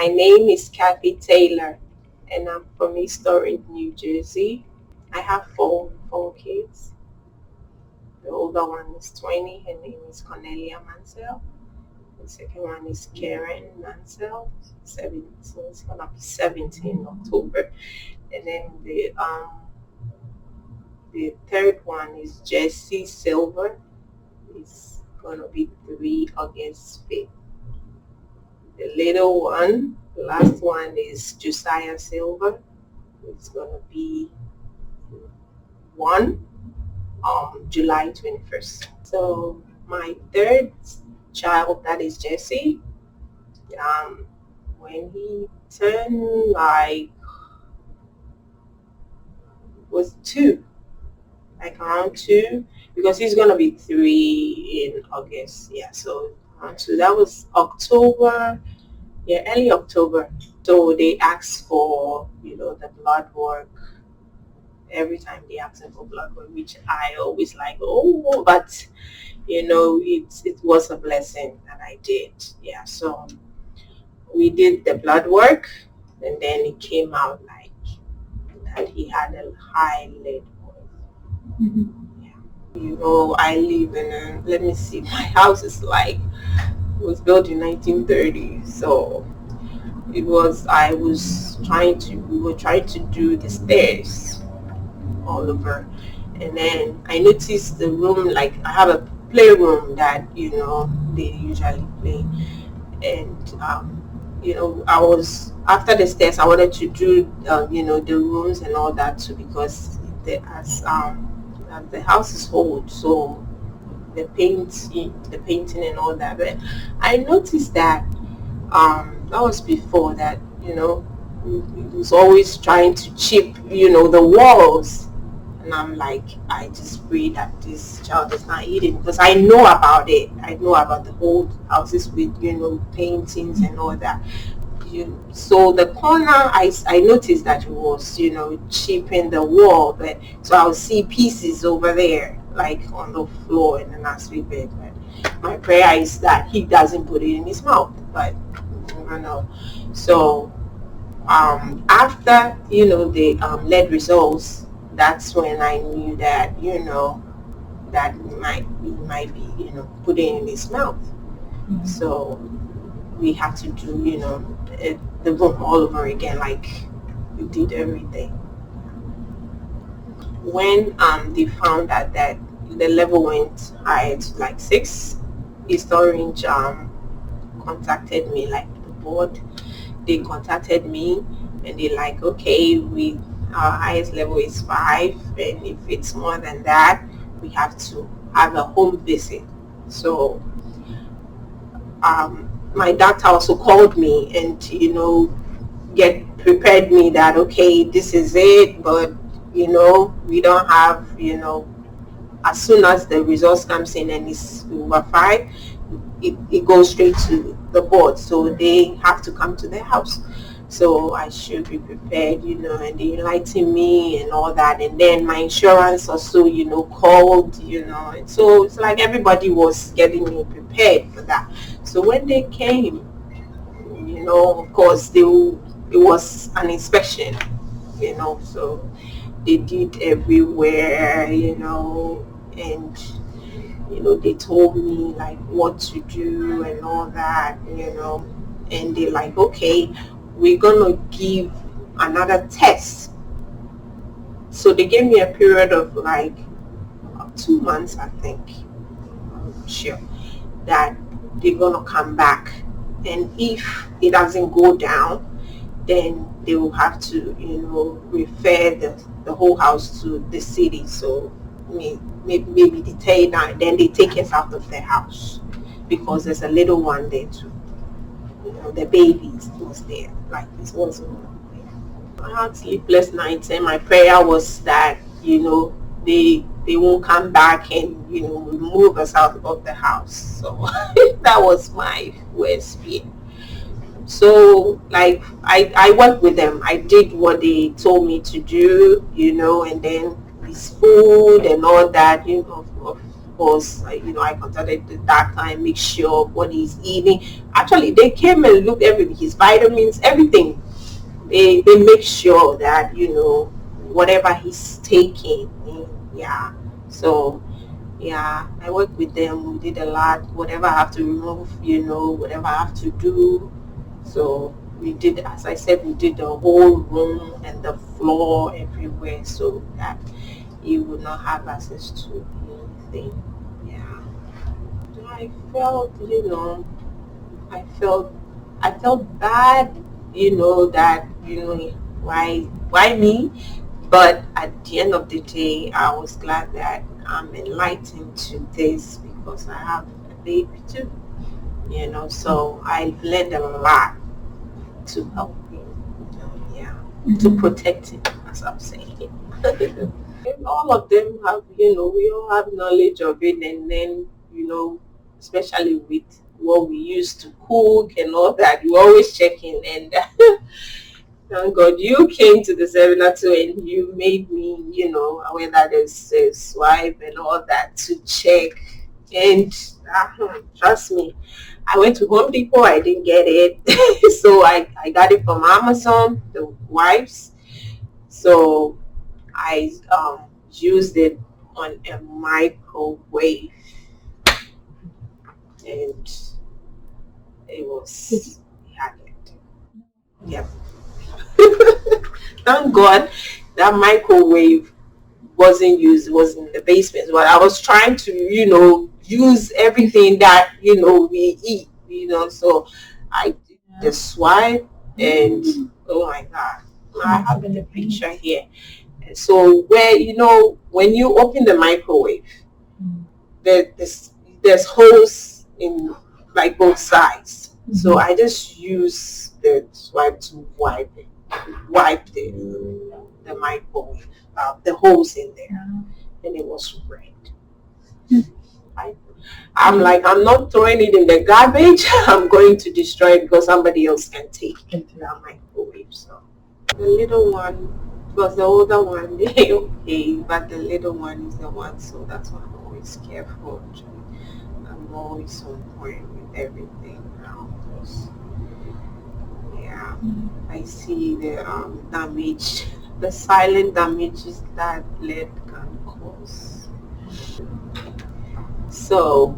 My name is Cathy Taylor, and I'm from East Orange, New Jersey. I have four kids. The older one is 20. Her name is Cornelia Mansell. The second one is Karen Mansell, 7. So it's gonna be 17 in October. And then the third one is Jesse Silver. It's gonna be 3 August 5th. The little one, the last one is Josiah Silver. It's gonna be 1 July 21st. So my third child, that is Jesse, when he turned was 2, like around 2, because he's gonna be 3 in August. Yeah, so around 2. That was October. Yeah, early October. So they asked for the blood work. Every time they ask for blood work, which I always like, but it was a blessing that I did. Yeah, so we did the blood work, and then it came out like that he had a high lead oil. Yeah. I live in let me see, my house is was built in 1930, so we were trying to do the stairs all over, and then I noticed the room, like I have a playroom that they usually play, and I was, after the stairs, I wanted to do the rooms and all that too, because as the house is old, so the painting and all that. But I noticed that that was before that, he was always trying to chip the walls. And I'm like, I just pray that this child is not eating, because I know about it. I know about the whole houses with paintings and all that. So the corner, I noticed that it was chipping the wall, but so I'll see pieces over there, like on the floor in the nursery bed. But my prayer is that he doesn't put it in his mouth, but I don't know. So after the lead results, that's when I knew that that he might be putting in his mouth. Mm-hmm. So we had to do the room all over again, like we did everything. When they found out that the level went high to like 6, East Orange contacted me, like the board. They contacted me and they're like, okay, our highest level is 5, and if it's more than that, we have to have a home visit. So my doctor also called me and prepared me that, okay, this is it, but we don't have, as soon as the results comes in and it's over 5, it goes straight to the board, so they have to come to the house. So I should be prepared, and they enlightened me and all that. And then my insurance also, called, and so it's like everybody was getting me prepared for that. So when they came, of course, it was an inspection, so they did everywhere, and they told me like what to do and all that, and they're like, okay, we're gonna give another test. So they gave me a period of like 2 months, I think, I'm sure, that they're gonna come back, and if it doesn't go down, then they will have to refer the whole house to the city. So maybe they tear it down, then they take us out of the house, because there's a little one there too. The baby was there, like this wasn't there. I had sleepless nights, and my prayer was that they won't come back and move us out of the house. So that was my worst fear. So like I worked with them. I did what they told me to do, and then this food and all that, course, I contacted the doctor and make sure what he's eating. Actually, they came and looked everything, his vitamins, everything. They make sure that whatever he's taking. Yeah. So yeah, I work with them. We did a lot. Whatever I have to remove, whatever I have to do. So we did, as I said, we did the whole room and the floor everywhere so that he would not have access to anything. Yeah. I felt, I felt, I felt bad, that, why me? But at the end of the day, I was glad that I'm enlightened to this because I have a baby too, so I've learned a lot to help him, yeah, to protect him, as I'm saying. All of them have, we all have knowledge of it, and then, especially with what we used to cook and all that, you always check in, and thank God you came to the seminar too, and you made me, aware that there's a swipe and all that to check. And trust me, I went to Home Depot, I didn't get it. So I got it from Amazon, the wipes. So I used it on a microwave, and it was, yeah, yep. Thank God that microwave wasn't used, was in the basement. But I was trying to, use everything that, we eat, so I did the swipe, and oh my God, I have the picture here. So where, when you open the microwave, there's holes in like both sides. So I just use the swipe to wipe the microwave, the holes in there, and it was red. I, I'm like, I'm not throwing it in the garbage. I'm going to destroy it because somebody else can take that microwave. So the little one, because the older one, they okay, but the little one is the one. So that's why I'm always careful. I'm always on point with everything now. Yeah, I see the damage, the silent damages that lead can cause. So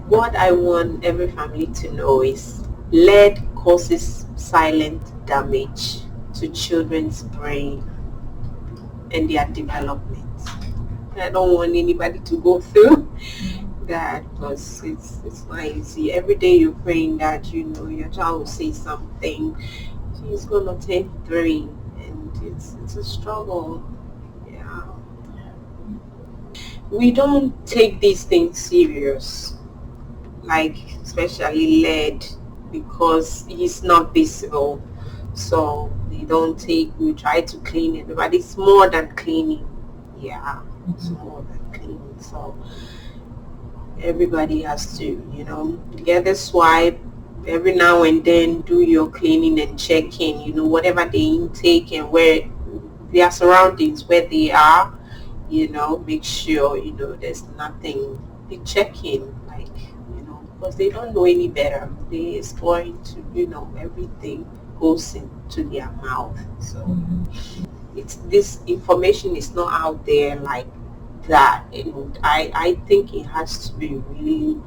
what I want every family to know is lead causes silent damage to children's brain and their development. I don't want anybody to go through that because it's not easy. Every day you're praying that your child will say something. She's gonna turn 3, and it's a struggle. Yeah, we don't take these things serious, like especially lead, because it's not visible. So we try to clean it, but it's more than cleaning. Yeah, it's more than cleaning. So everybody has to, get the swipe every now and then, do your cleaning and checking, whatever they intake and where their surroundings, where they are, make sure, there's nothing. They check in, like, because they don't know any better. They explore into, everything goes into their mouth. So this information is not out there like that, and I think it has to be really,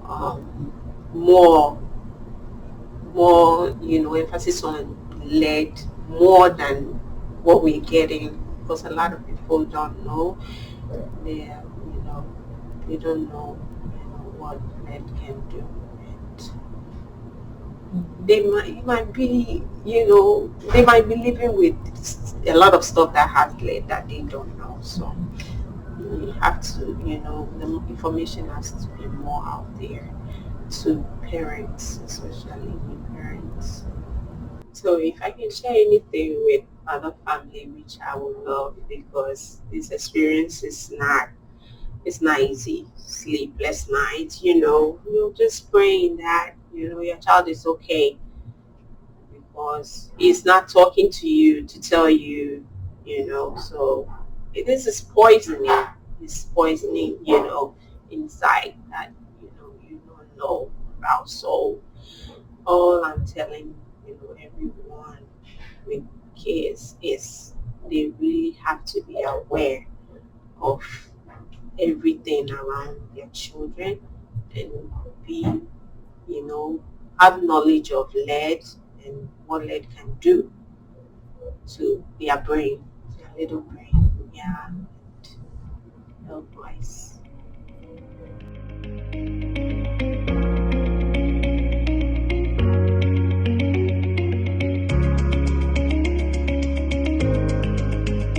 um, more emphasis on lead more than what we're getting, because a lot of people don't know. They they don't know, what lead can do. Might be, they might be living with a lot of stuff that has lead that they don't know. So we have to, the information has to be more out there to parents, especially new parents. So if I can share anything with other family, which I would love, because this experience is not, it's not easy. Sleepless nights, you're just praying that, your child is okay, because he's not talking to you to tell you, so this is poisoning. this poisoning, inside that, you don't know about. So all I'm telling, everyone with kids is they really have to be aware of everything around their children and be, have knowledge of lead and what lead can do to their brain, their little brain. Yeah, health wise.